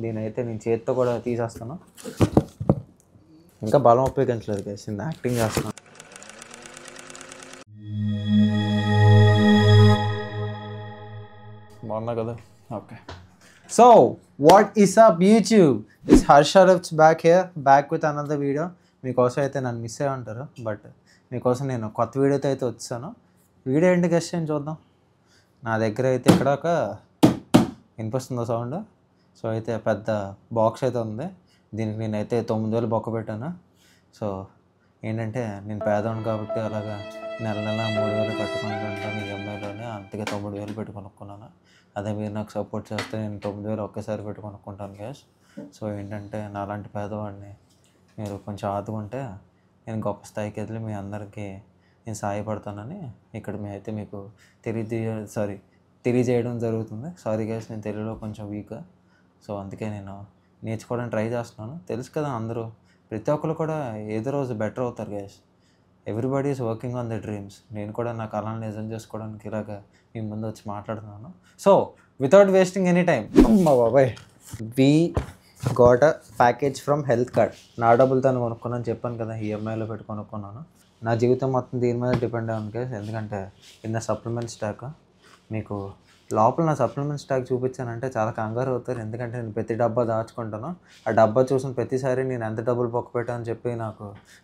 దీనైతే నేను చేత్తో కూడా తీసేస్తాను. ఇంకా బలం ఉపయోగించలేదు గైస్, నేను యాక్టింగ్ చేస్తున్నాను. బాగున్నా కదా? Okay. So what is up YouTube, it's Harsha roughs back with another video. మీకోసం అయితే నన్ను మిస్ అయ్యి ఉంటారు, బట్ మీకోసం నేను కొత్త వీడియోతో అయితే వచ్చాను. వీడియో ఏంటి గెస్ట్ అని చూద్దాం. నా దగ్గర అయితే ఇక్కడ ఒక వినిపిస్తుందో సౌండ్. సో అయితే పెద్ద బాక్స్ అయితే ఉంది. దీనికి నేనైతే 9,000 బొక్క పెట్టాను. సో ఏంటంటే నేను పేదవాడిని కాబట్టి అలాగా నెల 3,000 కట్టుకుంటుంటాను ఈఎంఐలోనే. అంతగా 9,000 పెట్టి కొనుక్కున్నాను. అదే మీరు నాకు సపోర్ట్ చేస్తే నేను 9,000 ఒకేసారి పెట్టి కొనుక్కుంటాను గ్యాస్. సో ఏంటంటే నాలాంటి పేదవాడిని మీరు కొంచెం ఆదుకుంటే నేను గొప్ప స్థాయికి వెళ్ళి మీ అందరికీ నేను సహాయపడతానని ఇక్కడ అయితే మీకు తెలియజేయడం జరుగుతుంది. సారీ గ్యాస్, నేను తెలుగులో కొంచెం వీక్. సో అందుకే నేను నేర్చుకోవడానికి ట్రై చేస్తున్నాను. తెలుసు కదా, అందరూ ప్రతి ఒక్కరు కూడా ఏదో రోజు బెటర్ అవుతారు gas. Everybody is working on the dreams. నేను కూడా నా కళను నిజం చేసుకోవడానికి ఇలాగా మీ ముందు వచ్చి మాట్లాడుతున్నాను. So without wasting any time, అమ్మా బాబాయ్, we got a package from health card. నా డబ్బులతో కొనుక్కున్నాను చెప్పాను కదా, ఈఎంఐలో పెట్టి కొనుక్కున్నాను. నా జీవితం మొత్తం దీని మీద డిపెండ్ అయ్యింది గ్యాస్. ఎందుకంటే ఇన్న సప్లిమెంట్ స్టాక్ మీకు లోపల నా సప్లిమెంట్ స్టాక్ చూపించానంటే చాలా కంగారు అవుతారు. ఎందుకంటే నేను ప్రతి డబ్బా దాచుకుంటాను. ఆ డబ్బా చూసిన ప్రతిసారి నేను ఎంత డబ్బులు బొక్క పెట్టానని చెప్పి నాకు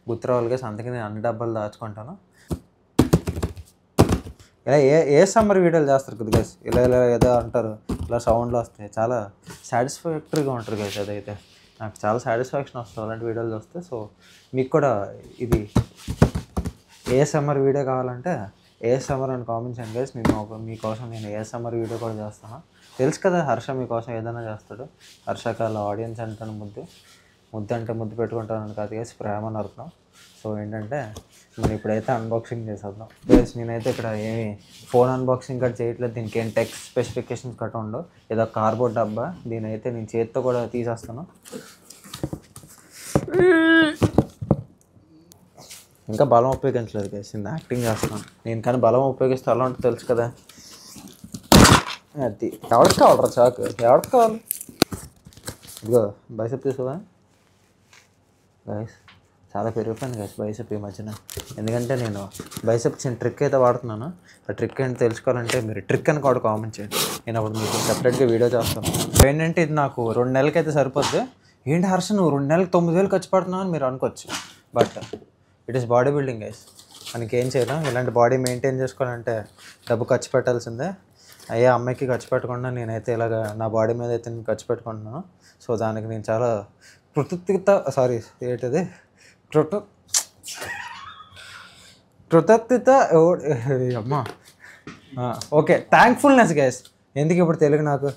గుర్తు రావాలి గైస్. అందుకే నేను అన్ని డబ్బాలు దాచుకుంటాను. ఇలా ఏ సమ్మర్ వీడియోలు చేస్తారు కదా గైస్, ఇలా ఏదో అంటారు, ఇలా సౌండ్లు వస్తాయి, చాలా సాటిస్ఫాక్టరీగా ఉంటుంది గైస్. అదైతే నాకు చాలా సాటిస్ఫాక్షన్ వస్తుంది అలాంటి వీడియోలు చూస్తే. సో మీకు కూడా ఇది ఏ సమ్మర్ వీడియో కావాలంటే ఏ సమ్మర్ అని కామెంట్ చేయండి గైస్. మీకోసం నేను ఏ సమ్మర్ వీడియో కూడా చేస్తాను. తెలుసు కదా, హర్ష మీకోసం ఏదైనా చేస్తాడు. హర్షకాల ఆడియన్స్ అంటాను ముద్దు అంటే ముద్దు పెట్టుకుంటానని కాదు గైస్, ప్రేమ అని అర్థం. సో ఏంటంటే నేను ఇప్పుడైతే అన్బాక్సింగ్ చేసేద్దాం గైస్. నేనైతే ఇక్కడ ఏమి ఫోన్ అన్బాక్సింగ్ కట్ చేయట్లేదు. దీనికి ఏం టెక్స్ట్ స్పెసిఫికేషన్స్ కట్ ఉండవు. ఏదో కార్బోర్డ్ డబ్బా, దీనైతే నేను చేతితో కూడా తీసేస్తాను. ఇంకా బలం ఉపయోగించలేదు గైస్, నేను యాక్టింగ్ చేస్తున్నాను. నేను కానీ బలం ఉపయోగిస్తే అలా ఉంటుంది తెలుసు కదా. అది ఎవరికి కావాలరా చాకు, ఎవరికి కావాలి? ఇదిగో బైసెప్ తీసుకోవా గైస్. చాలా పెరిగిపోయింది గైస్ బైసెప్ ఈ మధ్యన. ఎందుకంటే నేను బైసెప్ చిన్న ట్రిక్ అయితే వాడుతున్నాను. ఆ ట్రిక్ ఏంటి తెలుసుకోవాలంటే మీరు ట్రిక్ అని కూడా కామెంట్ చేయండి. నేను అప్పుడు మీకు సెపరేట్గా వీడియో చేస్తాను. ఏంటంటే ఇది నాకు 2 నెలలకైతే సరిపోద్ది. ఏంటి హర్ష నువ్వు 2 నెలలకు 9,000 ఖర్చు పడుతున్నావు అని మీరు అనుకోవచ్చు. But it is body building guys. మనకి ఏం చేయలేం. ఇలాంటి బాడీ మెయింటైన్ చేసుకోవాలంటే డబ్బు ఖర్చు పెట్టాల్సిందే. అయ్యే అమ్మాయికి ఖర్చు పెట్టకుండా నేనైతే ఇలాగ నా బాడీ మీద అయితే నేను ఖర్చు పెట్టుకుంటున్నాను. సో దానికి నేను చాలా కృతజ్ఞత అమ్మా ఓకే థ్యాంక్ఫుల్నెస్ గైస్. ఎందుకు ఇప్పుడు తెలుగు నాకు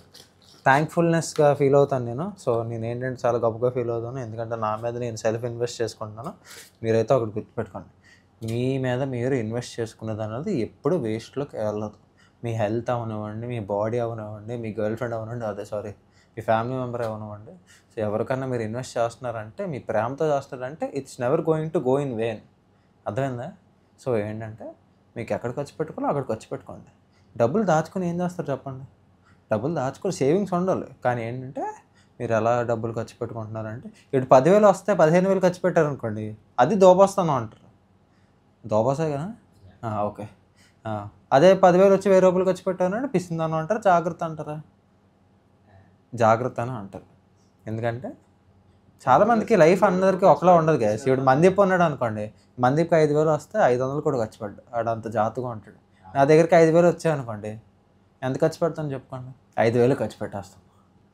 థ్యాంక్ఫుల్నెస్గా ఫీల్ అవుతాను నేను. సో నేను ఏంటంటే చాలా గొప్పగా ఫీల్ అవుతాను. ఎందుకంటే నా మీద నేను సెల్ఫ్ ఇన్వెస్ట్ చేసుకుంటున్నాను. మీరైతే ఒకటి గుర్తుపెట్టుకోండి, మీ మీద మీరు ఇన్వెస్ట్ చేసుకున్నది అనేది ఎప్పుడు వేస్ట్లోకి వెళ్ళదు. మీ హెల్త్ అవనివ్వండి, మీ బాడీ అవనివ్వండి, మీ గర్ల్ ఫ్రెండ్ అవనివ్వండి, మీ ఫ్యామిలీ మెంబర్ అవనివ్వండి. సో ఎవరికన్నా మీరు ఇన్వెస్ట్ చేస్తున్నారంటే మీ ప్రేమతో చేస్తున్నారంటే it's never going to go in vain. అర్థమైందా? సో ఏంటంటే మీకు ఎక్కడ ఖర్చు పెట్టుకోవాలో అక్కడ ఖర్చు పెట్టుకోండి. డబ్బులు దాచుకొని ఏం చేస్తారు చెప్పండి? డబ్బులు దాచుకొని సేవింగ్స్ ఉండాలి. కానీ ఏంటంటే మీరు ఎలా డబ్బులు ఖర్చు పెట్టుకుంటున్నారంటే ఇటు 10,000 వస్తే 15,000 ఖర్చు పెట్టారనుకోండి, అది దోబస్తాను అంటారు. దోబసే కదా, ఓకే. అదే 10,000 వచ్చి 1,000 రూపాయలు ఖర్చు పెట్టారంటే పిసిందాను అంటారు. జాగ్రత్త అంటారా? జాగ్రత్త అని అంటారు. ఎందుకంటే చాలామందికి లైఫ్ అందరికీ ఒకలా ఉండదు గ్యాస్. ఇప్పుడు మందీప్ ఉన్నాడు అనుకోండి, మందీప్కి 5,000 వస్తే 500 కూడా ఖర్చు పడ్డాడు. ఆడు అంత జాతుగా ఉంటాడు. నా దగ్గరికి 5,000 వచ్చాయనుకోండి, ఎంత ఖర్చు పెడతాను చెప్పుకోండి? 5,000 ఖర్చు పెట్టేస్తాను.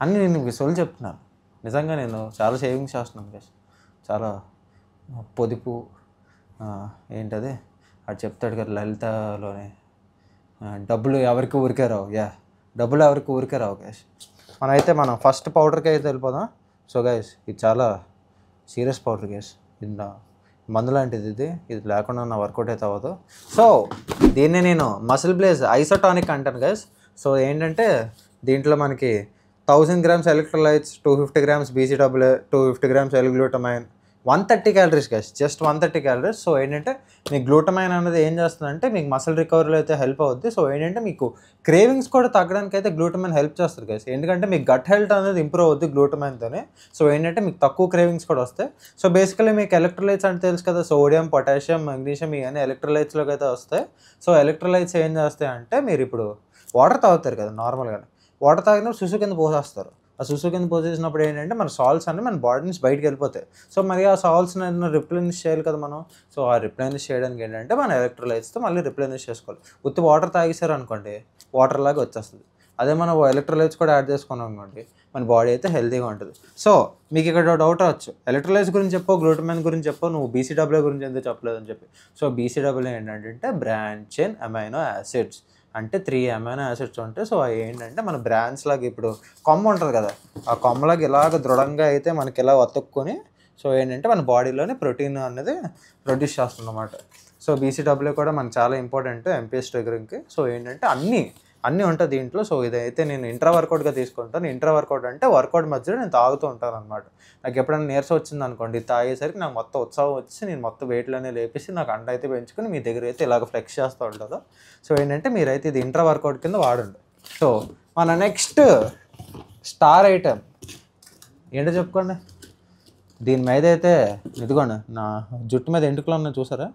అన్నీ నేను మీకు సొల్లు చెప్తున్నాను. నిజంగా నేను చాలా సేవింగ్స్ చేస్తున్నాను గ్యాస్. చాలా పొదుపు ఏంటది అది చెప్తాడు కదా లలితలోనే, డబ్బులు ఎవరికి ఊరికే రావు. డబ్బులు ఎవరికి ఊరికే రావు గ్యాస్. మనం ఫస్ట్ పౌడర్కి అయితే వెళ్ళిపోదాం. సో గైస్ ఇది చాలా సీరియస్ పౌడర్ గ్యాస్. ఇది మందు లాంటిది. ఇది లేకుండా నా వర్కౌట్ అయితే అవ్వదు. సో దీన్ని నేను మసిల్ బ్లేజ్ ఐసోటానిక్ అంటాను గైస్. సో ఏంటంటే దీంట్లో మనకి 1000 grams electrolytes, 250 grams BCAA, 250 grams L-glutamine, 130 calories guys, just 130 calories. So ఏంటంటే మీకు గ్లూటమైన్ అనేది ఏం చేస్తుందంటే మీకు మసిల్ రికవరీలో అయితే హెల్ప్ అవుద్ది. సో ఏంటంటే మీకు క్రేవింగ్స్ కూడా తగ్గడానికి అయితే గ్లూటమైన్ హెల్ప్ చేస్తుంది గైస్. ఎందుకంటే మీకు గట్ హెల్త్ అనేది ఇంప్రూవ్ అవుద్ది గ్లూటమైన్తోనే. సో ఏంటంటే మీకు తక్కువ క్రేవింగ్స్ కూడా వస్తాయి. సో బేసికలీ మీకు ఎలక్ట్రోలైట్స్ అంటే తెలుసు కదా, సోడియం, పొటాషియం, మెగ్నీషియం ఇవన్నీ ఎలక్ట్రోలైట్స్లోకి అయితే వస్తాయి. సో ఎలక్ట్రోలైట్స్ ఏం చేస్తాయి అంటే మీరు ఇప్పుడు వాటర్ తాగుతారు కదా నార్మల్గానే, వాటర్ తాగినప్పుడు సుసు కింద పోసేస్తారు. ఆ సుసు కింద పోసేసినప్పుడు ఏంటంటే మన సాల్ట్స్ అన్నీ మన బాడీ నుంచి బయటకు వెళ్ళిపోతాయి. సో మరి ఆ సాల్ట్స్ని రిప్లెనిష్ చేయాలి కదా మనం. సో ఆ రిప్లెనిష్ చేయడానికి ఏంటంటే మన ఎలక్ట్రోలైట్స్తో మళ్ళీ రిప్లెనిష్ చేసుకోవాలి. ఉత్తి వాటర్ తాగేసారు అనుకోండి వాటర్ లాగా వచ్చేస్తుంది. అదే మనం ఎలక్ట్రోలైట్స్ కూడా యాడ్ చేసుకున్నాం అనుకోండి మన బాడీ అయితే హెల్తీగా ఉంటుంది. సో మీకు ఇక్కడ డౌట్ రావచ్చు, ఎలక్ట్రోలైట్స్ గురించి చెప్పో, గ్లూటమైన్ గురించి చెప్పో, నువ్వు బీసీడబ్ల్యూ గురించి ఎందుకు చెప్పలేదని చెప్పి. సో బీసీడబ్ల్యూ ఏంటంటే బ్రాంచ్ చైన్ అమైనో యాసిడ్స్, అంటే 3 అమైనో యాసిడ్స్ ఉంటాయి. సో అవి ఏంటంటే మన బ్రాంచ్ లాగా ఇప్పుడు కొమ్మ ఉంటుంది కదా, ఆ కొమ్మలాగా ఇలాగ దృఢంగా అయితే మనకి ఇలా ఒత్తుక్కొని సో ఏంటంటే మన బాడీలోని ప్రోటీన్ అనేది ప్రొడ్యూస్ చేస్తుంది అన్నమాట. సో బీసీడబ్ల్యూ కూడా మనకు చాలా ఇంపార్టెంట్ ఎంపీఎస్ ట్రిగరింగ్కి. సో ఏంటంటే అన్నీ ఉంటాయి దీంట్లో. సో ఇదైతే నేను ఇంట్రా వర్కౌట్గా తీసుకుంటాను. ఇంట్రా వర్కౌట్ అంటే వర్కౌట్ మధ్యలో నేను తాగుతూ ఉంటాను అనమాట. నాకు ఎప్పుడైనా నీరసం వచ్చింది అనుకోండి, తాగేసరికి నాకు మొత్తం ఉత్సాహం వచ్చి నేను మొత్తం వెయిట్లోనే లేపేసి నాకు అండ అయితే పెంచుకొని మీ దగ్గర అయితే ఇలాగ ఫ్లెక్స్ చేస్తూ ఉంటుందో. సో ఏంటంటే మీరైతే ఇది ఇంట్రా వర్కౌట్ కింద వాడండి. సో మన నెక్స్ట్ స్టార్ ఐటెం ఏంటో చెప్పుకోండి. దీని మీద అయితే ఇదిగోండి నా జుట్టు మీద ఎంటుకలు ఉన్నాయి చూసారా,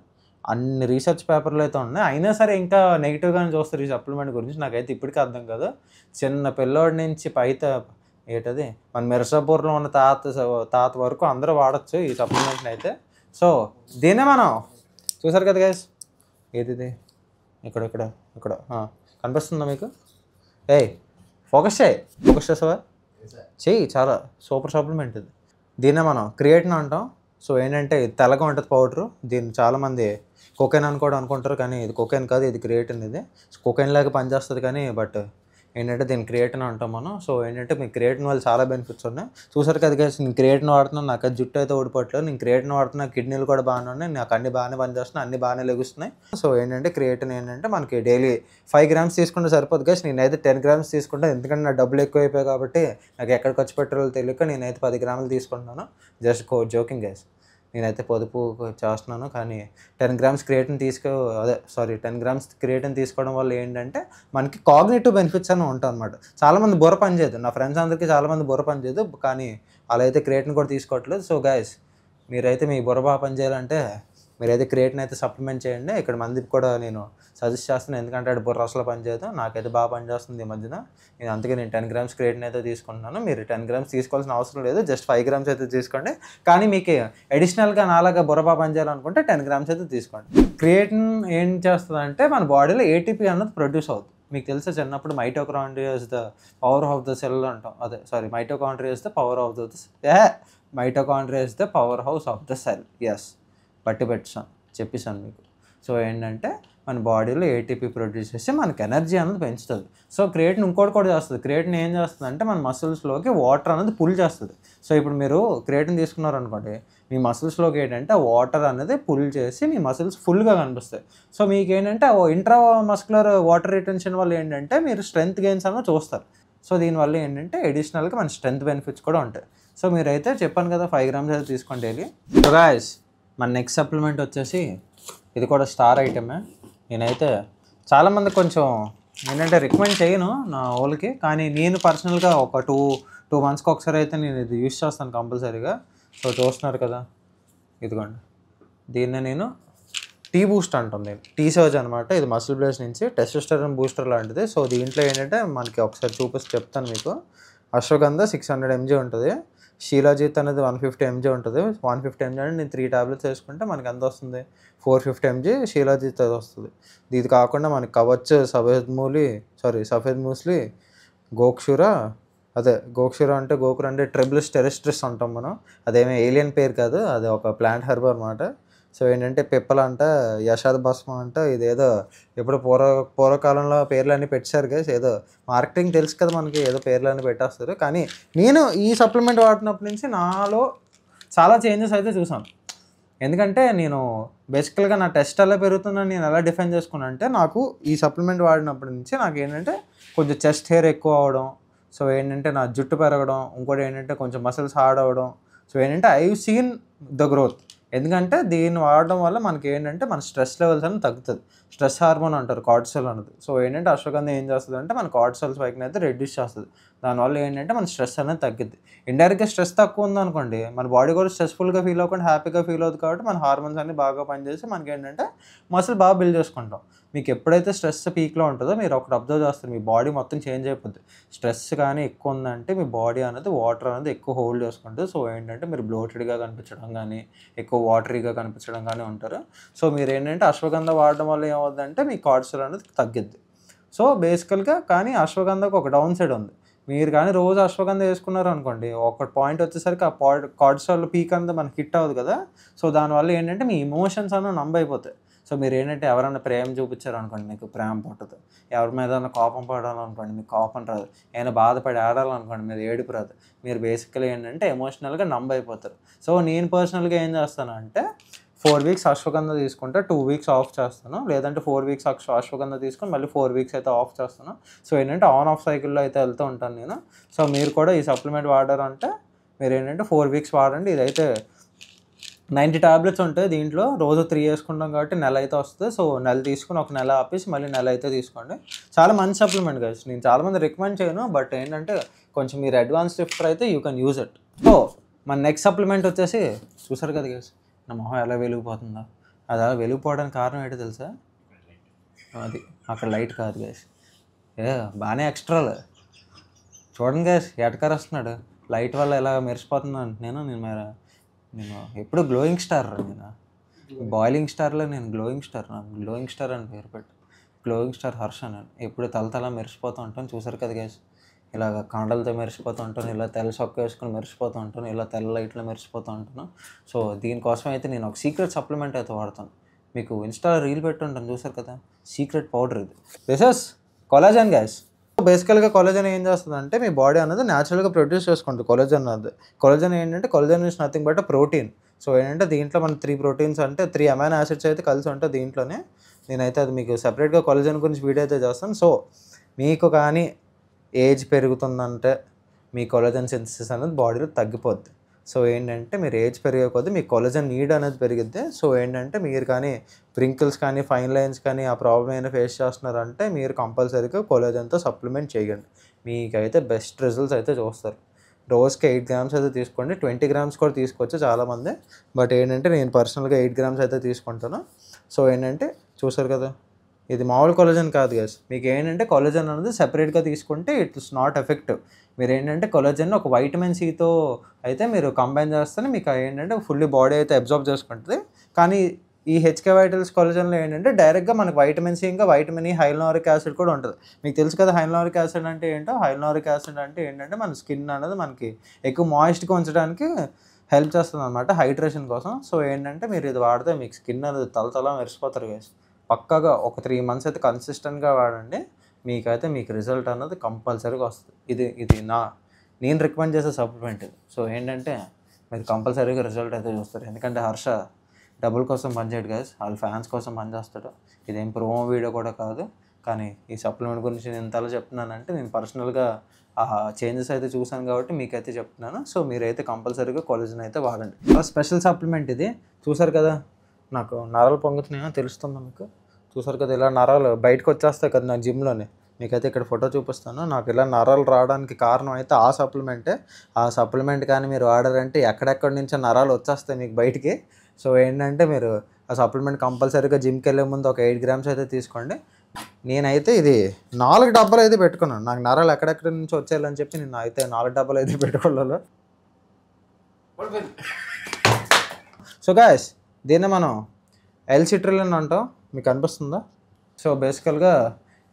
అన్ని రీసెర్చ్ పేపర్లు అయితే ఉన్నాయి. అయినా సరే ఇంకా నెగిటివ్గానే చూస్తారు ఈ సప్లిమెంట్ గురించి. నాకైతే ఇప్పటికీ అర్థం కాదు. చిన్న పిల్లోడి నుంచి పైత ఏంటది మన మిర్సాపూర్లో ఉన్న తాత వరకు అందరూ వాడచ్చు ఈ సప్లిమెంట్ని అయితే. సో దీన్నే మనం చూసారు కదా గైస్, ఏది ఇక్కడ ఇక్కడ ఇక్కడ కనిపిస్తుందా మీకు? ఫోకస్ చేసావా? చెయ్యి, చాలా సూపర్ సప్లిమెంట్ ఇది. దీన్నే మనం క్రియేటిన్ అంటాం. సో ఏంటంటే ఇది తెల్లగా ఉంటుంది పౌడరు. దీన్ని చాలామంది కోకైన్ అని కూడా అనుకుంటారు, కానీ ఇది కోకైన్ కాదు, ఇది క్రియేటిన్. ఇది కోకైన్ లాగా పనిచేస్తుంది కానీ బట్ ఏంటంటే దీన్ని క్రియేటిన్ అంటాం మనం. సో ఏంటంటే మీకు క్రియేటిన్ వల్ల చాలా బెనిఫిట్స్ ఉన్నాయి. చూసారు కదా గైస్, నేను క్రియేటిన్ వాడుతున్నాను, నాకు అది జుట్టు అయితే ఊడిపోవట్లేదు. నేను క్రియేటిన్ వాడుతున్నా, కిడ్నీలు కూడా బాగానే ఉన్నాయి, నాకు అన్ని బాగానే పనిచేస్తున్నాయి, అన్ని బాగానే లెగుస్తున్నాయి. సో ఏంటంటే క్రియేటిన్ ఏంటంటే మనకి డైలీ 5 గ్రామ్స్ తీసుకుంటే సరిపోదు గైస్. నేనైతే 10 గ్రామ్స్ తీసుకుంటాను, ఎందుకంటే నా డబ్బులు ఎక్కువ అయిపోయాయి కాబట్టి నాకు ఎక్కడ ఖర్చు పెట్టాలో తెలియక నేనైతే 10 గ్రాములు తీసుకుంటున్నాను. జస్ట్ జోకింగ్ గైస్, నేనైతే పొదుపు చేస్తున్నాను. కానీ 10 గ్రామ్స్ క్రియేటిన్ తీసుకోవడం వల్ల ఏంటంటే మనకి కాగ్నిటివ్ బెనిఫిట్స్ అని ఉంటాయి అనమాట. చాలామంది బుర్ర పనిచేయదు, నా ఫ్రెండ్స్ అందరికీ చాలామంది బుర్ర పనిచేయదు, కానీ అలా అయితే క్రియేటిన్ కూడా తీసుకోవట్లేదు. సో గైస్, మీరైతే మీ బుర్ర బాగా పనిచేయాలంటే మీరైతే క్రియేటిన్ అయితే సప్లిమెంట్ చేయండి. ఇక్కడ మందికి కూడా నేను సజెస్ట్ చేస్తున్నాను, ఎందుకంటే అది బుర్ర అసలు పనిచేయదు, నాకైతే బాగా పనిచేస్తుంది ఈ మధ్యన. అందుకే నేను 10 గ్రామ్స్ క్రియేటిన్ అయితే తీసుకుంటున్నాను. మీరు 10 గ్రామ్స్ తీసుకోవాల్సిన అవసరం లేదు, జస్ట్ 5 గ్రామ్స్ అయితే తీసుకోండి. కానీ మీకు అడిషనల్గా నాలాగా బుర్ర బాగా పనిచేయాలనుకుంటే 10 గ్రామ్స్ అయితే తీసుకోండి. క్రియేటిన్ ఏం చేస్తుంది అంటే మన బాడీలో ఏటీపీ అన్నది ప్రొడ్యూస్ అవుతుంది. మీకు తెలుసా, చిన్నప్పుడు mitochondria is the power of the cell అంటాం. Mitochondria is the power of mitochondria is the power house of the cell. Yes, చెప్పేసాను మీకు. సో ఏంటంటే మన బాడీలో ఏటీపీ ప్రొడ్యూస్ చేసి మనకి ఎనర్జీ అనేది పెంచుతుంది. సో క్రియేటిన్ ఇంకోటి కూడా చేస్తుంది. క్రియేటిన్ ఏం చేస్తుంది అంటే మన మసిల్స్లోకి వాటర్ అనేది పుల్ చేస్తుంది. సో ఇప్పుడు మీరు క్రియేటిన్ తీసుకున్నారనుకోండి, మీ మసిల్స్లోకి ఏంటంటే వాటర్ అనేది పుల్ చేసి మీ మసిల్స్ ఫుల్గా కనిపిస్తాయి. సో మీకు ఏంటంటే ఇంట్రా మస్కులర్ వాటర్ రిటెన్షన్ వల్ల ఏంటంటే మీరు స్ట్రెంత్ గెయిన్స్ అనేది చూస్తారు. సో దీనివల్ల ఏంటంటే అడిషనల్గా మన స్ట్రెంత్ బెనిఫిట్స్ కూడా ఉంటాయి. సో మీరైతే చెప్పాను కదా 5 గ్రామ్స్ అయితే తీసుకోండి డైలీ. సో గాయ్స్, మన నెక్స్ట్ సప్లిమెంట్ వచ్చేసి ఇది కూడా స్టార్ ఐటమే. నేనైతే చాలామంది కొంచెం ఏంటంటే రికమెండ్ చేయను నా వాళ్ళకి, కానీ నేను పర్సనల్గా ఒక టూ మంత్స్కి ఒకసారి అయితే నేను ఇది యూస్ చేస్తాను కంపల్సరీగా. సో చూస్తున్నారు కదా, ఇదిగోండి, దీన్నే నేను టీ బూస్ట్ అంటాం. నేను టీ సర్జ్ అనమాట. ఇది మసిల్ బ్లేస్ నుంచి టెస్టోస్టెరాన్ బూస్టర్ లాంటిది. సో దీంట్లో ఏంటంటే మనకి ఒకసారి చూపిస్తే చెప్తాను మీకు. అశ్వగంధ 600 mg ఉంటుంది, షీలాజిత్ అనేది 150 mg ఉంటుంది. 150 mg అంటే నేను 3 టాబ్లెట్స్ వేసుకుంటే మనకి ఎంత వస్తుంది, 450 mg షీలాజిత్ అది వస్తుంది. ఇది కాకుండా మనకి కవచ్, సఫేద్ మూస్లీ, గోక్షురా అంటే గోకుర అంటే ట్రిబ్లిస్ టెరెస్ట్రిస్ అంటాం మనం. అదేమీ ఏలియన్ పేరు కాదు, అది ఒక ప్లాంట్ హెర్బ్ అనమాట. సో ఏంటంటే పిప్పల అంట, యషాద్ భస్మ అంట, ఇదేదో ఎప్పుడు పూర్వకాలంలో పేర్లన్నీ పెట్టారు కదా, ఏదో మార్కెటింగ్ తెలుసు కదా మనకి, ఏదో పేర్లన్నీ పెట్టేస్తారు. కానీ నేను ఈ సప్లిమెంట్ వాడినప్పటి నుంచి నాలో చాలా చేంజెస్ అయితే చూసాను. ఎందుకంటే నేను బేసికల్గా నా టెస్ట్ ఎలా పెరుగుతుందని నేను ఎలా డిఫైన్ చేసుకున్నాను అంటే, నాకు ఈ సప్లిమెంట్ వాడినప్పటి నుంచి నాకు ఏంటంటే కొంచెం చెస్ట్ హెయిర్ ఎక్కువ అవడం, సో ఏంటంటే నా జుట్టు పెరగడం, ఇంకోటి ఏంటంటే కొంచెం మసిల్స్ హార్డ్ అవ్వడం. సో ఏంటంటే ఐ సీన్ ద గ్రోత్. ఎందుకంటే దీన్ని వాడడం వల్ల మనకి ఏంటంటే మన స్ట్రెస్ లెవెల్స్ అనేది తగ్గుతుంది. స్ట్రెస్ హార్మోన్ అంటారు కార్టిసోల్ అనేది. సో ఏంటంటే అశ్వగంధ ఏం చేస్తుంది అంటే మన కార్టిసోల్ స్పైక్ని అయితే రెడ్యూస్ చేస్తుంది. దానివల్ల ఏంటంటే మన స్ట్రెస్ అనేది తగ్గుద్ది. ఇండైరెక్ట్గా స్ట్రెస్ తక్కువ ఉందనుకోండి మన బాడీ కూడా స్ట్రెస్ఫుల్గా ఫీల్ అవ్వకుండా హ్యాపీగా ఫీల్ అవుతుంది. కాబట్టి మన హార్మోన్స్ అన్ని బాగా పనిచేసి మనకి ఏంటంటే మసిల్ బాగా బిల్డ్ చేసుకుంటాం. మీకు ఎప్పుడైతే స్ట్రెస్ పీక్లో ఉంటుందో మీరు ఒకటి అబ్జర్వ్ చేస్తారు, మీ బాడీ మొత్తం చేంజ్ అయిపోద్ది. స్ట్రెస్ కానీ ఎక్కువ ఉందంటే మీ బాడీ అనేది వాటర్ అనేది ఎక్కువ హోల్డ్ చేసుకుంటుంది. సో ఏంటంటే మీరు బ్లోటెడ్గా కనిపించడం కానీ ఎక్కువ వాటరీగా కనిపించడం కానీ ఉంటారు. సో మీరు ఏంటంటే అశ్వగంధ వాడడం వల్ల ఏమవుతుందంటే మీ కార్టిసోల్ అనేది తగ్గిద్ది. సో బేసికల్గా కానీ అశ్వగంధకు ఒక డౌన్ సైడ్ ఉంది. మీరు కానీ రోజు అశ్వగంధ వేసుకున్నారు అనుకోండి, ఒక పాయింట్ వచ్చేసరికి ఆ కార్టిసోల్ పీక్ అంతా మనకి హిట్ అవ్వదు కదా. సో దానివల్ల ఏంటంటే మీ ఎమోషన్స్ అన్నీ నంబైపోతాయి. సో మీరు ఏంటంటే ఎవరైనా ప్రేమ చూపించారు అనుకోండి మీకు ప్రేమ పుట్టదు. ఎవరి మీద కోపం పడాలనుకోండి మీకు కోపం రాదు. ఏమైనా బాధపడి ఆడాలనుకోండి మీరు ఏడుపు రాదు. మీరు బేసికలీ ఏంటంటే ఎమోషనల్గా నంబైపోతారు. సో నేను పర్సనల్గా ఏం చేస్తాను అంటే 4 వీక్స్ అశ్వగంధ తీసుకుంటే 2 వీక్స్ ఆఫ్ చేస్తాను. లేదంటే 4 వీక్స్ అశ్వగంధ తీసుకొని మళ్ళీ 4 వీక్స్ అయితే ఆఫ్ చేస్తాను. సో ఏంటంటే ఆన్ ఆఫ్ సైకిల్లో అయితే వెళ్తూ ఉంటాను నేను. సో మీరు కూడా ఈ సప్లిమెంట్ వాడారంటే మీరు ఏంటంటే 4 వీక్స్ వాడండి. ఇదైతే 90 టాబ్లెట్స్ ఉంటాయి దీంట్లో. రోజు 3 వేసుకుంటాం కాబట్టి నెల అయితే వస్తుంది. సో నెల తీసుకుని ఒక నెల ఆపేసి మళ్ళీ నెల అయితే తీసుకోండి. చాలా మంచి సప్లిమెంట్ గైస్. నేను చాలామంది రికమెండ్ చేయను, బట్ ఏంటంటే కొంచెం మీరు అడ్వాన్స్ లిఫ్టర్ అయితే you can use it. So మన నెక్స్ట్ సప్లిమెంట్ వచ్చేసి చూసారు కదా గైస్, నా మొహం ఎలా వెలిగిపోతుందో. అది అలా వెలిగిపోవడానికి కారణం ఏంటో తెలుసా? అది అక్కడ లైట్ కాదు గైస్, బాగానే ఎక్స్ట్రాలు చూడండి గైస్. ఎటకారు వస్తున్నాడు లైట్ వల్ల ఎలా మెరిసిపోతుందో అంటే నేను ఎప్పుడు గ్లోయింగ్ స్టార్. నేను బాయిలింగ్ స్టార్లో నేను గ్లోయింగ్ స్టార్. నాకు గ్లోయింగ్ స్టార్ అని పేరు పెట్టు. Glowing star Harsha. నేను ఎప్పుడు తల మెరిసిపోతూ ఉంటాను. చూసారు కదా గైస్, ఇలాగ కాండలతో మెరిసిపోతూ ఉంటాను, ఇలా తెల్ల సొక్క వేసుకొని మెరిసిపోతూ ఉంటాను, ఇలా తెల్ల లైట్లో మెరిసిపోతూ ఉంటాను. సో దీనికోసం అయితే నేను ఒక సీక్రెట్ సప్లిమెంట్ అయితే వాడతాను. మీకు ఇన్స్టాలో రీల్ పెట్టుంటాను చూసారు కదా, సీక్రెట్ పౌడర్ ఇది. This is collagen guys. బేసికల్గా కొలాజన్ ఏం చేస్తుందంటే మీ బాడీ అనేది న్యాచురల్గా ప్రొడ్యూస్ చేసుకుంటుంది. కొలాజన్ ఏంటంటే collagen is nothing but protein. So ఏంటంటే దీంట్లో మన 3 ప్రోటీన్స్ అంటే 3 అమైనో యాసిడ్స్ అయితే కలిసి ఉంటాయి దీంట్లోనే. నేనైతే అది మీకు సెపరేట్గా కొలాజన్ గురించి వీడియో అయితే చేస్తాను. సో మీకు కానీ ఏజ్ పెరుగుతుందంటే మీ కొలాజన్ సింథసిస్ అనేది బాడీలో తగ్గిపోద్ది. సో ఏంటంటే మీరు ఏజ్ పెరిగే కొద్దీ మీ కొలాజన్ నీడ్ అనేది పెరిగిద్ది. సో ఏంటంటే మీరు కానీ వ్రింకిల్స్ కానీ ఫైన్ లైన్స్ కానీ ఆ ప్రాబ్లం అయినా ఫేస్ చేస్తున్నారంటే మీరు కంపల్సరీగా కొలాజన్తో సప్లిమెంట్ చేయండి. మీకైతే బెస్ట్ రిజల్ట్స్ అయితే చూస్తారు. రోజుకి 8 గ్రామ్స్ అయితే తీసుకోండి. 20 గ్రామ్స్ కూడా తీసుకోవచ్చు చాలామంది, బట్ ఏంటంటే నేను పర్సనల్గా 8 గ్రామ్స్ అయితే తీసుకుంటాను. సో ఏంటంటే చూసారు కదా, ఇది మామూలు కొలాజన్ కాదు గైస్. మీకు ఏంటంటే కొలాజన్ అనేది సెపరేట్గా తీసుకుంటే ఇట్స్ నాట్ ఎఫెక్టివ్. మీరు ఏంటంటే కొలాజన్ ఒక వైటమిన్ సితో అయితే మీరు కంబైన్ చేస్తేనే మీకు ఏంటంటే ఫుల్లీ బాడీ అయితే అబ్జార్బ్ చేసుకుంటుంది. కానీ ఈ హెచ్కే వైటల్స్ కొలాజన్లో ఏంటంటే డైరెక్ట్గా మనకు వైటమిన్ సి ఇంకా వైటమిన్ ఈ హైలోరిక్ యాసిడ్ కూడా ఉంటుంది. మీకు తెలుసు కదా హైలోరిక్ యాసిడ్ అంటే ఏంటో. హైలోరిక్ యాసిడ్ అంటే ఏంటంటే మన స్కిన్ అనేది మనకి ఎక్కువ మాయిస్ట్గా ఉంచడానికి హెల్ప్ చేస్తుంది అనమాట, హైడ్రేషన్ కోసం. సో ఏంటంటే మీరు ఇది వాడితే మీకు స్కిన్ అనేది తల మెరిసిపోతారు గైస్. పక్కాగా ఒక 3 మంత్స్ అయితే కన్సిస్టెంట్గా వాడండి. మీకైతే మీకు రిజల్ట్ అన్నది కంపల్సరీగా వస్తుంది. ఇది నేను రికమెండ్ చేసే సప్లిమెంట్ ఇది. సో ఏంటంటే మీరు కంపల్సరీగా రిజల్ట్ అయితే చూస్తారు. ఎందుకంటే హర్ష డబ్బుల కోసం పనిచేయడు గైస్, వాళ్ళ ఫ్యాన్స్ కోసం పనిచేస్తాడు. ఇదేం ప్రోమో వీడియో కూడా కాదు. కానీ ఈ సప్లిమెంట్ గురించి నేను ఇంతలా చెప్తున్నానంటే నేను పర్సనల్గా ఆ చేంజెస్ అయితే చూసాను కాబట్టి మీకైతే చెప్తున్నాను. సో మీరైతే కంపల్సరీగా కొలాజన్ అయితే వాడండి. స్పెషల్ సప్లిమెంట్ ఇది. చూసారు కదా నాకు నరాలు పొంగుతున్నాయో తెలుస్తుందా మీకు? చూసారు కదా ఇలా నరాలు బయటకు వచ్చేస్తాయి కదా నా జిమ్లోనే. మీకైతే ఇక్కడ ఫోటో చూపిస్తాను. నాకు ఇలా నరాలు రావడానికి కారణం అయితే ఆ సప్లిమెంటే. ఆ సప్లిమెంట్ కానీ మీరు వాడారంటే ఎక్కడెక్కడి నుంచో నరాలు వచ్చేస్తాయి మీకు బయటికి. సో ఏంటంటే మీరు ఆ సప్లిమెంట్ కంపల్సరీగా జిమ్కి వెళ్ళే ముందు ఒక 8 గ్రామ్స్ అయితే తీసుకోండి. నేనైతే ఇది 4 డబ్బాలు అయితే పెట్టుకున్నాను. నాకు నరాలు ఎక్కడెక్కడి నుంచి వచ్చేయాలని చెప్పి నేను అయితే 4 డబ్బాలు అయితే పెట్టుకోలేదు. సో గాయస్ దీన్ని మనం ఎల్సిట్రిలిన్ అంటాం. మీకు అనిపిస్తుందా? సో బేసికల్గా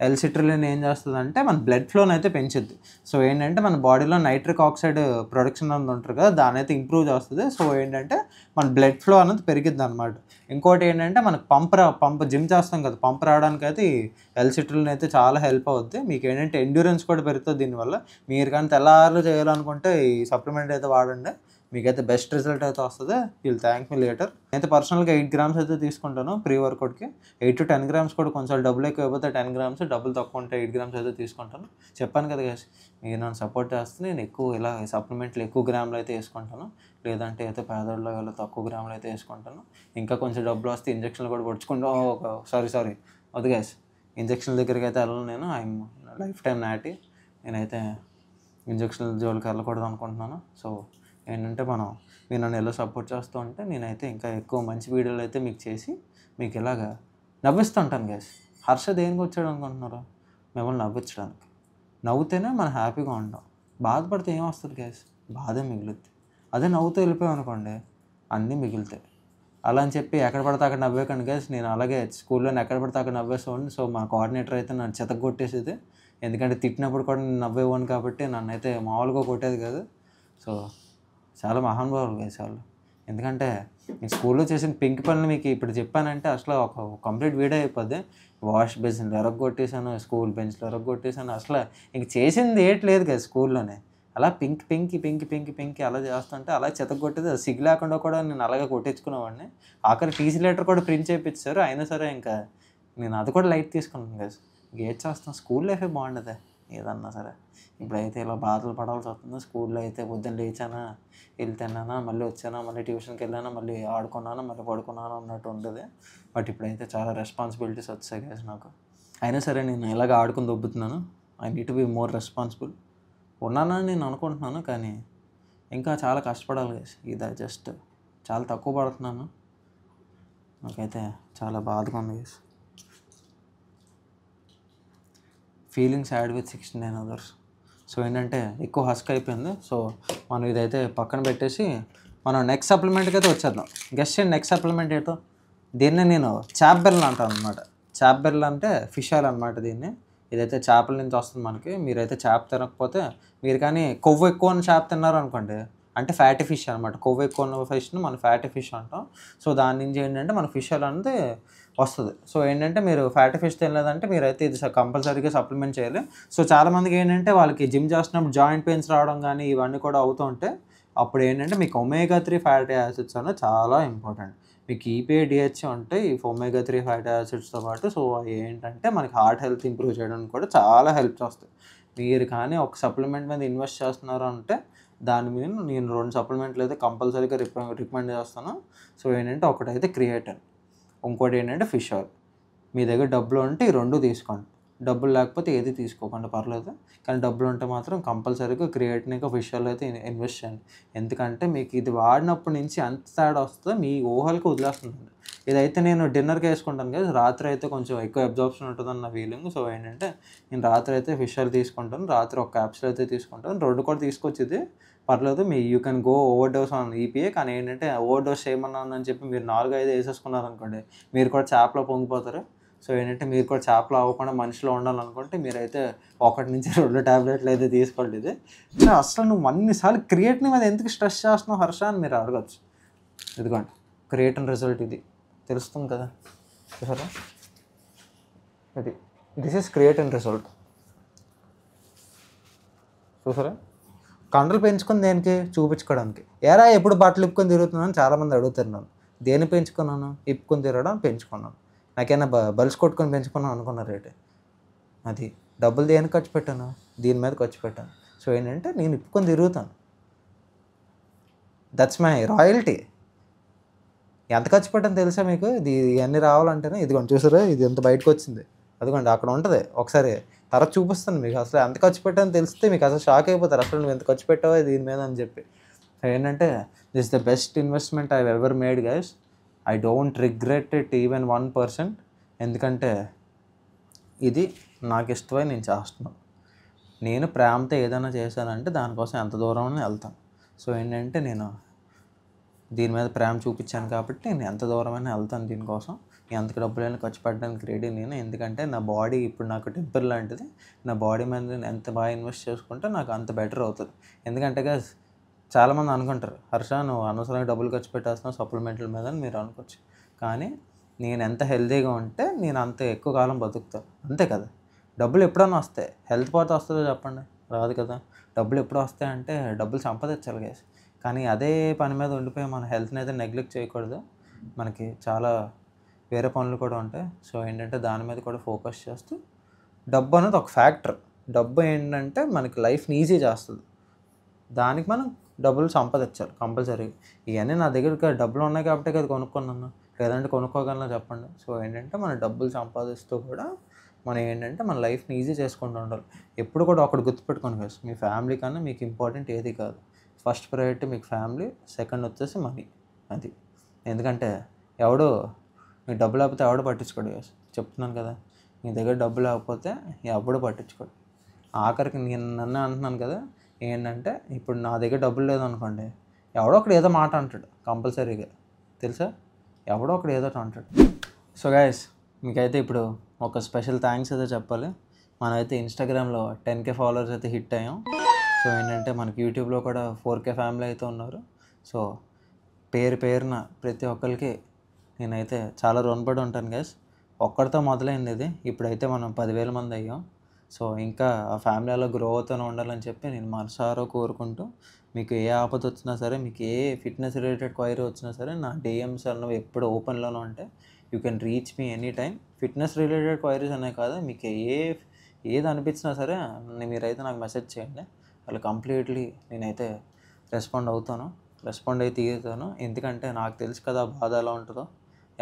ఎల్సిట్రిలిన్ ఏం చేస్తుందంటే మన బ్లడ్ ఫ్లోని అయితే పెంచుద్ది. సో ఏంటంటే మన బాడీలో నైట్రిక్ ఆక్సైడ్ ప్రొడక్షన్ అనేది ఉంటుంది కదా, దాని అయితే ఇంప్రూవ్ చేస్తుంది. సో ఏంటంటే మన బ్లడ్ ఫ్లో అనేది పెరిగిద్ది అనమాట. ఇంకోటి ఏంటంటే మనకు పంప్ జిమ్ చేస్తాం కదా, పంప్ రావడానికి అయితే ఈ ఎల్సిట్రిలిన్ అయితే చాలా హెల్ప్ అవుద్ది. మీకు ఏంటంటే ఎండ్యూరెన్స్ కూడా పెరుగుతుంది దీనివల్ల. మీరు కానీ తెల్లారులు చేయాలనుకుంటే ఈ సప్లిమెంట్ అయితే వాడండి. మీకైతే బెస్ట్ రిజల్ట్ అయితే వస్తుంది. Will thank me later. అయితే పర్సనల్గా 8 గ్రామ్స్ అయితే తీసుకుంటాను ప్రీ వర్కౌట్కి. 8 to 10 గ్రామ్స్ కూడా కొంచెం డబ్బులు ఎక్కువ అయిపోతే 10 గ్రామ్స్, డబ్బులు తక్కువ ఉంటే 8 గ్రామ్స్ అయితే తీసుకుంటాను. చెప్పాను కదా గైస్, మీరు నన్ను సపోర్ట్ చేస్తే నేను ఎక్కువ ఇలా సప్లిమెంట్లు ఎక్కువ గ్రాములు అయితే వేసుకుంటాను. లేదంటే అయితే పేదోళ్ళ వల్ల తక్కువ గ్రాములు అయితే వేసుకుంటాను. ఇంకా కొంచెం డబ్బులు వస్తే ఇంజక్షన్లు కూడా పొడుచుకుంటాను. సారీ వద్దు గైస్, ఇంజక్షన్ల దగ్గరికి అయితే వెళ్ళను నేను. ఐఎమ్ లైఫ్ టైం నాటి. నేనైతే ఇంజక్షన్ల జోలికి వెళ్ళకూడదు అనుకుంటున్నాను. సో ఏంటంటే మీరు నన్ను ఎలా సపోర్ట్ చేస్తూ ఉంటే నేనైతే ఇంకా ఎక్కువ మంచి వీడియోలు అయితే మీకు చేసి మీకు ఇలాగా నవ్విస్తూ ఉంటాను గైస్. హర్ష దేనికి వచ్చాడు అనుకుంటున్నారు? మిమ్మల్ని నవ్వించడానికి. నవ్వుతేనే మనం హ్యాపీగా ఉంటాం. బాధపడితే ఏం వస్తుంది గైస్? బాధే మిగులుద్ది. అదే నవ్వుతూ వెళ్ళిపోయాం అనుకోండి, అన్నీ మిగులుతాయి. అలా అని చెప్పి ఎక్కడ పడితే అక్కడ నవ్వేకండి గైస్. నేను అలాగే స్కూల్లోనే ఎక్కడ పడితే అక్కడ నవ్వేసేవాడిని. సో మా కోఆర్డినేటర్ అయితే నన్ను చెతగొట్టేసేది. ఎందుకంటే తిట్టినప్పుడు కూడా నేను నవ్వేవాడిని కాబట్టి నన్ను అయితే మామూలుగా కొట్టేది కాదు. సో చాలా మహానుభావులు గైస్ వాళ్ళు. ఎందుకంటే నేను స్కూల్లో చేసిన పింక్ పనులు మీకు ఇప్పుడు చెప్పానంటే అసలు ఒక కంప్లీట్ వీడియో అయిపోద్ది. వాష్ బేసిన్లు ఎరగొట్టేసాను, స్కూల్ బెంచ్లు ఎరగొట్టేసాను. అసలు ఇంక చేసింది ఏటి లేదు కదా స్కూల్లోనే. అలా పింక్ అలా చేస్తుంటే అలా చెతగొట్టేది. అది సిగ్గు లేకుండా కూడా నేను అలాగే కొట్టించుకునేవాడిని. ఆఖరి టీసీ లెటర్ కూడా ప్రింట్ చేయించారు. అయినా సరే ఇంకా నేను అది కూడా లైట్ తీసుకున్నాను గైస్. ఏది చేస్తాం, స్కూల్ లైఫే బాగుండదు ఏదన్నా సరే. ఇప్పుడైతే ఇలా బాధలు పడాల్సి వస్తుంది. స్కూల్లో అయితే పొద్దున్న లేచానా, వెళ్ళి తిన్నానా, మళ్ళీ వచ్చానా, మళ్ళీ ట్యూషన్కి వెళ్ళానా, మళ్ళీ ఆడుకున్నానా, మళ్ళీ పడుకున్నానా అన్నట్టు ఉండదు. బట్ ఇప్పుడైతే చాలా రెస్పాన్సిబిలిటీస్ వచ్చాయి గైస్ నాకు. అయినా సరే నేను ఇలాగ ఆడుకుని దొబ్బుతున్నాను. I need to be more responsible. ఉన్నానని నేను అనుకుంటున్నాను, కానీ ఇంకా చాలా కష్టపడాలి గైస్. ఇది జస్ట్ చాలా తక్కువ పడుతున్నాను. నాకైతే చాలా బాధగా ఉంది guys. Feelings add with 69 others. So ఏంటంటే ఎక్కువ హస్క్ అయిపోయింది. సో మనం ఇదైతే పక్కన పెట్టేసి మనం నెక్స్ట్ సప్లిమెంట్కి అయితే వచ్చేద్దాం. గెస్ట్ చేయండి నెక్స్ట్ సప్లిమెంట్ ఏంటో. దీన్నే నేను చాప్ బెర్ల్ అంటాను అనమాట. చాప్ బెర్ల్ అంటే ఫిష్ ఆయిల్ అనమాట. దీన్ని ఇదైతే చేపల నుంచి వస్తుంది మనకి. మీరైతే చేప తినకపోతే మీరు కానీ కొవ్వు ఎక్కువ ఉన్న చేప తిన్నారు అనుకోండి, అంటే ఫ్యాటీ ఫిష్ అనమాట. కొవ్వు ఎక్కువ ఉన్న ఫిష్ని మనం ఫ్యాటీ ఫిష్ అంటాం. సో దాని నుంచి ఏంటంటే మన ఫిష్ ఆయిల్ అనేది వస్తుంది. సో ఏంటంటే మీరు ఫ్యాటీ ఫిష్ తినలేదంటే మీరైతే ఇది కంపల్సరీగా సప్లిమెంట్ చేయాలి. సో చాలామందికి ఏంటంటే వాళ్ళకి జిమ్ చేస్తున్నప్పుడు జాయింట్ పెయిన్స్ రావడం కానీ ఇవన్నీ కూడా అవుతూ ఉంటే అప్పుడు ఏంటంటే మీకు ఒమేగా 3 ఫ్యాటీ యాసిడ్స్ అనేది చాలా ఇంపార్టెంట్. మీకు ఈపీఏ డిహెచ్ఏ ఉంటాయి ఈ ఒమేగా 3 ఫ్యాటీ యాసిడ్స్తో పాటు. సో ఏంటంటే మనకి హార్ట్ హెల్త్ ఇంప్రూవ్ చేయడానికి కూడా చాలా హెల్ప్ చేస్తాయి. మీరు కానీ ఒక సప్లిమెంట్ మీద ఇన్వెస్ట్ చేస్తున్నారు అంటే దాని మీద నేను 2 సప్లిమెంట్లు అయితే కంపల్సరీగా రికమెండ్ చేస్తాను. సో ఏంటంటే ఒకటైతే క్రియేటిన్, ఇంకోటి ఏంటంటే ఫిష్ ఆయిల్. మీ దగ్గర డబ్బులు ఉంటే ఈ 2 తీసుకోండి. డబ్బులు లేకపోతే ఏది తీసుకోకుండా పర్లేదు. కానీ డబ్బులు ఉంటే మాత్రం కంపల్సరీగా క్రియేటిన్ ఇంకా ఫిష్ ఆయిల్ అయితే ఇన్వెస్ట్ చేయండి. ఎందుకంటే మీకు ఇది వాడినప్పటి నుంచి ఎంత తేడా వస్తుందో మీ ఊహలకి వదిలేస్తుంది. ఇదైతే నేను డిన్నర్కి వేసుకుంటాను కదా, రాత్రి అయితే కొంచెం ఎక్కువ అబ్జార్ప్షన్ ఉంటుందని నా ఫీలింగ్. సో ఏంటంటే నేను రాత్రి అయితే ఫిష్ ఆయిల్ తీసుకుంటాను. రాత్రి ఒక క్యాప్సూల్ అయితే తీసుకుంటాను. 2 కూడా తీసుకొచ్చేది పర్లేదు. You can go over dose on EPA. కానీ ఏంటంటే ఓవర్ డోస్ చేయమన్నానని చెప్పి మీరు 4-5 వేసేసుకున్నారనుకోండి, మీరు కూడా చేపలో పొంగిపోతారు. సో ఏంటంటే మీరు కూడా చేపలో అవ్వకుండా మనిషిలో ఉండాలనుకుంటే మీరైతే 1-2 టాబ్లెట్లు అయితే తీసుకోండి. ఇది అసలు నువ్వు అన్నిసార్లు క్రియేటిన్ మీద ఎందుకు స్ట్రెస్ చేస్తున్నావు హర్ష అని మీరు అడగచ్చు. ఇదిగోండి క్రియేటిన్ రిజల్ట్ ఇది తెలుస్తుంది కదా, చూసారా? ఇది దిస్ ఈస్ క్రియేటిన్ రిజల్ట్. చూసారా? కండలు పెంచుకొని దేనికి? చూపించుకోవడానికి. ఎరా ఎప్పుడు బట్టలు ఇప్పుకొని తిరుగుతున్నాను చాలామంది అడుగుతున్నాను. దేన్ని పెంచుకున్నాను? ఇప్పుకొని తిరగడం పెంచుకున్నాను. నాకైనా బల్స్ కొట్టుకొని పెంచుకున్నాను అనుకున్నారు రేటే. అది డబ్బులు దేనికి ఖర్చు పెట్టాను? దీని మీద ఖర్చు పెట్టాను. సో ఏంటంటే నేను ఇప్పుకొని తిరుగుతాను. That's my royalty. ఎంత ఖర్చు పెట్టాను తెలుసా మీకు? ఇవన్నీ రావాలంటేనే ఇదిగోండి చూసారా, ఇది ఎంత బయటకు వచ్చింది. అదిగోండి అక్కడ ఉంటుంది. ఒకసారి తర్వాత చూపిస్తాను మీకు. అసలు ఎంత ఖర్చు పెట్టాను తెలిస్తే మీకు అసలు షాక్ అయిపోతారు. అసలు నువ్వు ఎంత ఖర్చు పెట్టావో దీని మీద అని చెప్పి. ఏంటంటే this the best investment I ever made guys. I don't regret it even 1%. ఎందుకంటే ఇది నాకు ఇష్టమై నేను చేస్తున్నాను. నేను ప్రేమతో ఏదైనా చేశానంటే దానికోసం ఎంత దూరం వెళ్తాను. సో ఏంటంటే నేను దీని మీద ప్రేమ చూపించాను కాబట్టి నేను ఎంత దూరమైనా వెళ్తాను దీనికోసం. ఎంతకు డబ్బులైనా ఖర్చు పెట్టడానికి రెడీ నేను. ఎందుకంటే నా బాడీ ఇప్పుడు నాకు టెంపర్ లాంటిది. నా బాడీ మీద నేను ఎంత బాగా ఇన్వెస్ట్ చేసుకుంటే నాకు అంత బెటర్ అవుతుంది. ఎందుకంటే గైస్ చాలామంది అనుకుంటారు, హర్ష నువ్వు అనవసరంగా డబ్బులు ఖర్చు పెట్టేస్తున్నావు సప్లిమెంట్ల మీద అని మీరు అనుకోవచ్చు. కానీ నేను ఎంత హెల్తీగా ఉంటే నేను అంత ఎక్కువ కాలం బతుకుతాను. అంతే కదా. డబ్బులు ఎప్పుడైనా వస్తాయి. హెల్త్ పోతే వస్తుందో చెప్పండి? రాదు కదా. డబ్బులు ఎప్పుడు వస్తాయంటే డబ్బులు సంపాదించాలి గైస్. కానీ అదే పని మీద ఉండిపోయి మన హెల్త్ని అయితే నెగ్లెక్ట్ చేయకూడదు. మనకి చాలా వేరే పనులు కూడా ఉంటాయి. సో ఏంటంటే దాని మీద కూడా ఫోకస్ చేస్తూ, డబ్బు అనేది ఒక ఫ్యాక్టర్. డబ్బు ఏంటంటే మనకి లైఫ్ని ఈజీ చేస్తుంది. దానికి మనం డబ్బులు సంపాదించాలి కంపల్సరీగా. ఇవన్నీ నా దగ్గర డబ్బులు ఉన్నాయి కాబట్టి అది కొనుక్కున్నాను, లేదంటే కొనుక్కోగలనా చెప్పండి. సో ఏంటంటే మన డబ్బులు సంపాదిస్తూ కూడా మనం ఏంటంటే మన లైఫ్ని ఈజీ చేసుకుంటూ ఉండాలి. ఎప్పుడు కూడా ఒకటి గుర్తుపెట్టుకోండి గైస్, మీ ఫ్యామిలీ కన్నా మీకు ఇంపార్టెంట్ ఏది కాదు. ఫస్ట్ ప్రయారిటీ మీకు ఫ్యామిలీ, సెకండ్ వచ్చేసి మనీ. అది ఎందుకంటే మీకు డబ్బు లేకపోతే ఎవడు పట్టించుకోడు గైస్. చెప్తున్నాను కదా, మీ దగ్గర డబ్బు లేకపోతే ఎవడు పట్టించుకోడు. ఆఖరికి నేను నన్ను అంటున్నాను కదా, ఏంటంటే ఇప్పుడు నా దగ్గర డబ్బులు లేదనుకోండి, ఎవడో ఒకడు ఏదో మాట అంటాడు కంపల్సరీగా, తెలుసా? ఎవడో ఒకడు ఏదో అంటాడు. సో గైస్, మీకైతే ఇప్పుడు ఒక స్పెషల్ థ్యాంక్స్ అయితే చెప్పాలి. మనమైతే ఇన్స్టాగ్రామ్లో 10K ఫాలోవర్స్ అయితే హిట్ అయ్యాం. సో ఏంటంటే మనకి యూట్యూబ్లో కూడా 4K ఫ్యామిలీ అయితే ఉన్నారు. సో పేరున ప్రతి ఒక్కరికి నేనైతే చాలా రుణపడి ఉంటాను గైస్. ఒక్కడితో మొదలైంది ఇది, ఇప్పుడైతే మనం 10,000 మంది అయ్యాం. సో ఇంకా ఆ ఫ్యామిలీ అలా గ్రో అవుతూనే ఉండాలని చెప్పి నేను మనసారా కోరుకుంటూ, మీకు ఏ ఆపద వచ్చినా సరే, మీకు ఏ ఫిట్నెస్ రిలేటెడ్ క్వైరీ వచ్చినా సరే, నా డిఎమ్స్ అన్నవి ఎప్పుడు ఓపెన్లోనే ఉంటాయి. You can reach me any time. Fitness related queries అనే కాదు, మీకు ఏది అనిపించినా సరే మీరైతే నాకు మెసేజ్ చేయండి. అలా కంప్లీట్లీ నేనైతే రెస్పాండ్ అయితే తీరుతాను. ఎందుకంటే నాకు తెలుసు కదా బాధ ఎలా ఉంటుందో.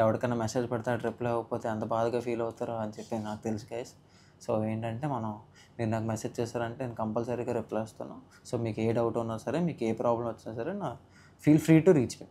ఎవరికైనా మెసేజ్ పెడితే రిప్లై అవ్వకపోతే ఎంత బాధగా ఫీల్ అవుతారో అని చెప్పి నాకు తెలుసు గైస్. సో ఏంటంటే మీరు నాకు మెసేజ్ చేస్తారంటే నేను కంపల్సరీగా రిప్లై ఇస్తాను. సో మీకు ఏ డౌట్ ఉన్నా సరే, మీకు ఏ ప్రాబ్లం వచ్చినా సరే, feel free to reach me.